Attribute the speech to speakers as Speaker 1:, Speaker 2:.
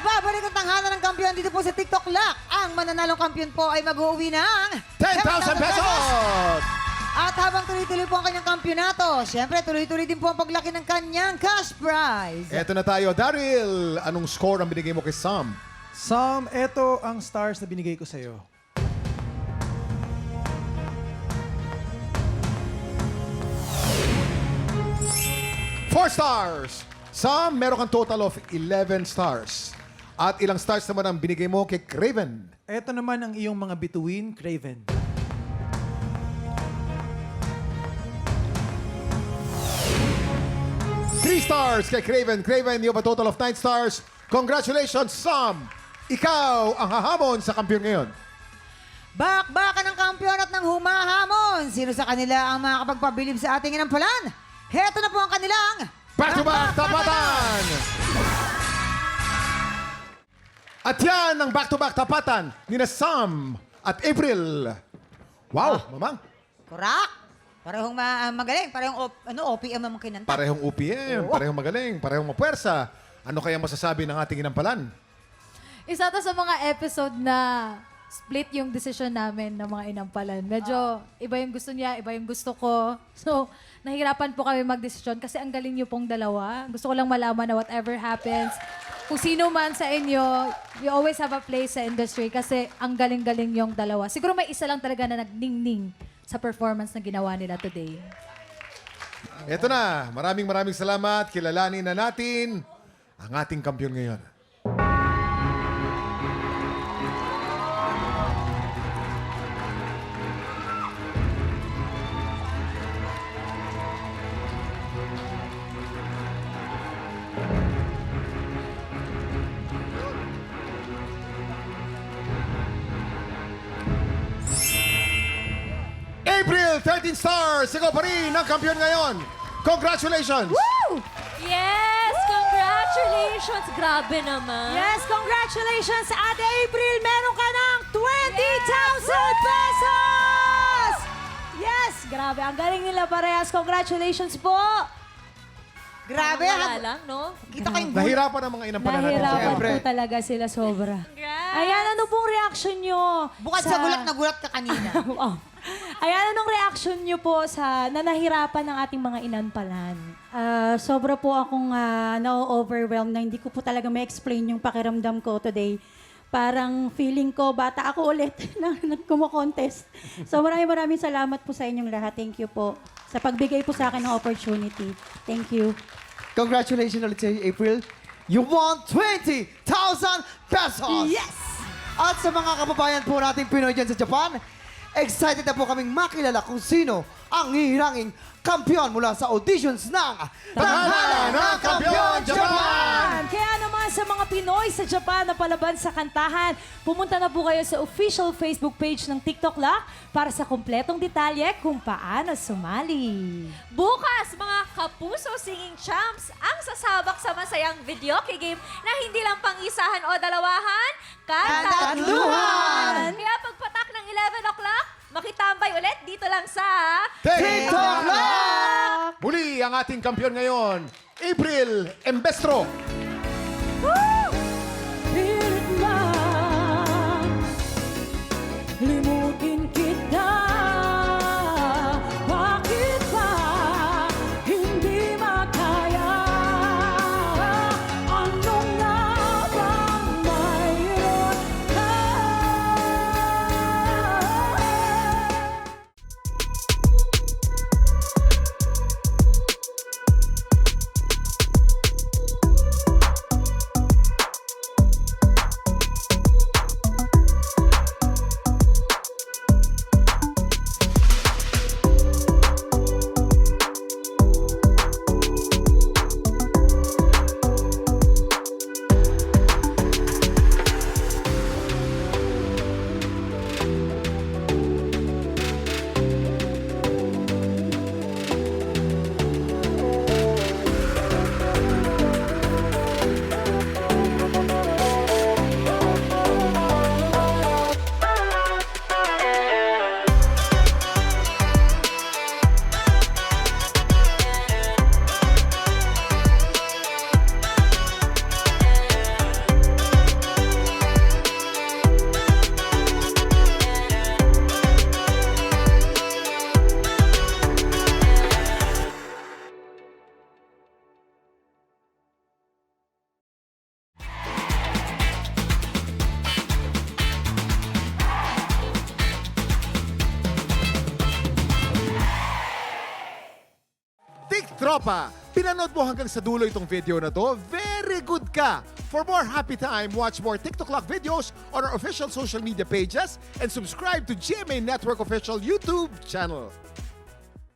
Speaker 1: Nagbabalik ang tanghalan ng kampiyon dito po sa TikTok Lock. Ang mananalong kampiyon po ay mag-uuwi ng
Speaker 2: 10,000 pesos!
Speaker 1: At habang tuloy-tuloy po ang kanyang kampyonato, syempre tuloy-tuloy din po ang paglaki ng kanyang cash prize.
Speaker 2: Eto na tayo. Daryl, anong score ang binigay mo kay Sam?
Speaker 3: Sam, eto ang stars na binigay ko sa'yo.
Speaker 2: Four stars! Sam, meron kang total of 11 stars. At ilang stars naman ang binigay mo kay Craven?
Speaker 3: Eto naman ang iyong mga bituin, Craven.
Speaker 2: Three stars kay Craven. Craven, you have a total of 9 stars. Congratulations, Sam! Ikaw ang hahamon sa kampiyon ngayon.
Speaker 1: Bakbakan ng kampiyon at ng humahamon. Sino sa kanila ang makakapagpabilib sa ating inampalan? Heto na po ang kanilang
Speaker 2: Back-to-back tapatan! At yan ang back-to-back tapatan ni na Sam at April. Wow, mamang.
Speaker 1: Korak! Parehong magaling. Parehong OPM ang kinanta.
Speaker 2: Parehong UPM, parehong magaling, parehong mapuwersa. Ano kaya masasabi ng ating inampalan?
Speaker 4: Isa to sa mga episode na split yung decision namin ng mga inampalan. Medyo iba yung gusto niya, iba yung gusto ko. So, nahirapan po kami magdesisyon kasi ang galing niyo pong dalawa. Gusto ko lang malaman na whatever happens, kung sino man sa inyo, you always have a place sa industry kasi ang galing-galing yung dalawa. Siguro may isa lang talaga na nagning-ning sa performance na ginawa nila today.
Speaker 2: Ito na, maraming salamat. Kilalanin na natin ang ating kampiyon ngayon. April, 13 stars! Ikaw pa rin ang kampiyon ngayon. Congratulations!
Speaker 5: Woo! Yes! Congratulations! Grabe naman.
Speaker 1: Yes, congratulations sa Ate April! Meron ka ng 20,000 pesos!
Speaker 5: Yes! Grabe. Ang galing nila parehas. Congratulations po!
Speaker 1: Grabe,
Speaker 5: Wala lang, no?
Speaker 1: kita kayong gulat.
Speaker 2: Nahirapan ang mga inampalan natin.
Speaker 6: Nahirapan
Speaker 2: Siyempre.
Speaker 6: po talaga sila sobra.
Speaker 5: Congrats!
Speaker 6: Ayan, ano pong reaction nyo?
Speaker 1: Bukod sa gulat na gulat ka kanina.
Speaker 6: Oh. Ayan, anong reaction nyo po sa nanahirapan ng ating mga inampalan? Sobra po akong na-overwhelmed na hindi ko po talaga ma-explain yung pakiramdam ko today. Parang feeling ko, bata ako ulit na nagkumo-contest. So maraming salamat po sa inyong lahat. Thank you po sa pagbigay po sa akin ng opportunity. Thank you.
Speaker 7: Congratulations ulit sa April. You won 20,000 pesos!
Speaker 1: Yes!
Speaker 7: At sa mga kababayan po nating Pinoy dyan sa Japan, excited na po kaming makilala kung sino ang hihiranging kampiyon mula sa auditions ng
Speaker 2: Tanghalan ng Kampiyon Japan!
Speaker 5: Kaya naman sa mga Pinoy sa Japan na palaban sa kantahan, pumunta na po kayo sa official Facebook page ng TikTok Lock para sa kumpletong detalye kung paano sumali.
Speaker 8: Bukas, mga Kapuso Singing Champs ang sasabak sa masayang videoke game na hindi lang pang-isahan o dalawahan,
Speaker 1: Katatluhan!
Speaker 8: Kaya pagpatak ng 11 o'clock, makitambay ulit dito lang sa
Speaker 2: TikTok Lock! Muli ang ating kampiyon ngayon, April Embestro.
Speaker 6: Pilit man, limutin kita. Bakit ba hindi makaya? Anong nga bang mayroon ka?
Speaker 2: Tropa, pinanood mo hanggang sa dulo itong video na to? Very good ka! For more happy time, watch more TikTok Lock videos on our official social media pages and subscribe to GMA Network official YouTube channel.